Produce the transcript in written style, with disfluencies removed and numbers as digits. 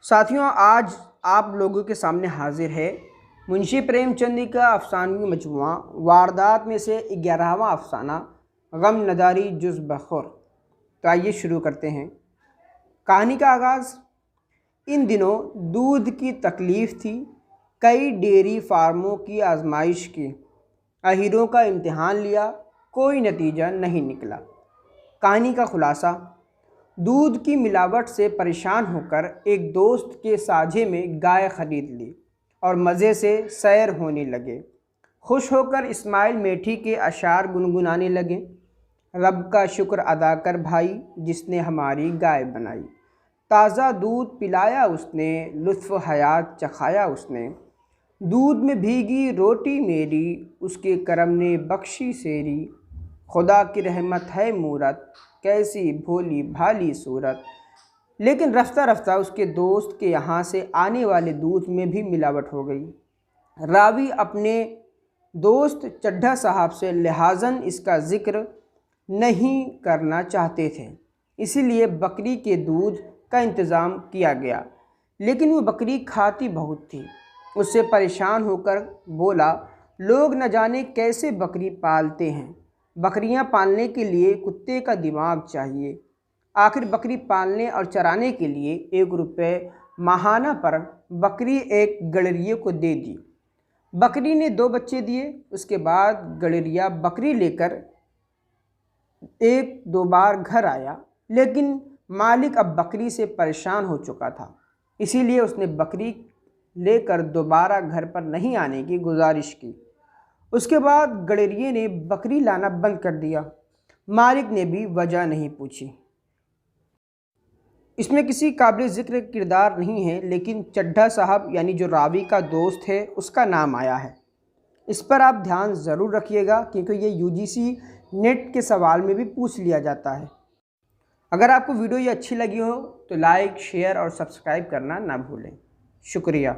साथियों, आज आप लोगों के सामने हाजिर है मुंशी प्रेमचंद का अफसानवी मजमुआ वारदात में से 11वां अफसाना गम नदारी जुज़ बखुर। तो आइए शुरू करते हैं कहानी का आगाज़। इन दिनों दूध की तकलीफ़ थी। कई डेयरी फार्मों की आजमाइश की, अहीरों का इम्तिहान लिया, कोई नतीजा नहीं निकला। कहानी का खुलासा: दूध की मिलावट से परेशान होकर एक दोस्त के साझे में गाय खरीद ली और मज़े से सैर होने लगे। खुश होकर इस्माइल मेठी के अशार गुनगुनाने लगे। रब का शुक्र अदा कर भाई, जिसने हमारी गाय बनाई। ताज़ा दूध पिलाया उसने, लुत्फ़ हयात चखाया उसने। दूध में भीगी रोटी मेरी, उसके करम ने बख्शी सेरी। खुदा की रहमत है मूरत, कैसी भोली भाली सूरत। लेकिन रफ्ता रफ्ता उसके दोस्त के यहाँ से आने वाले दूध में भी मिलावट हो गई। रावी अपने दोस्त चड्ढा साहब से लिहाजन इसका ज़िक्र नहीं करना चाहते थे, इसीलिए बकरी के दूध का इंतज़ाम किया गया। लेकिन वो बकरी खाती बहुत थी। उससे परेशान होकर बोला, लोग न जाने कैसे बकरी पालते हैं। बकरियां पालने के लिए कुत्ते का दिमाग चाहिए। आखिर बकरी पालने और चराने के लिए 1 रुपये माहाना पर बकरी एक गड़रिये को दे दी। बकरी ने 2 बच्चे दिए। उसके बाद गड़रिया बकरी लेकर 1-2 बार घर आया, लेकिन मालिक अब बकरी से परेशान हो चुका था, इसीलिए उसने बकरी लेकर दोबारा घर पर नहीं आने की गुजारिश की। उसके बाद गड़रिये ने बकरी लाना बंद कर दिया। मालिक ने भी वजह नहीं पूछी। इसमें किसी काबिल ज़िक्र किरदार नहीं है, लेकिन चड्ढा साहब यानी जो रावी का दोस्त है उसका नाम आया है। इस पर आप ध्यान ज़रूर रखिएगा, क्योंकि ये UGC नेट के सवाल में भी पूछ लिया जाता है। अगर आपको वीडियो ये अच्छी लगी हो तो लाइक, शेयर और सब्सक्राइब करना ना भूलें। शुक्रिया।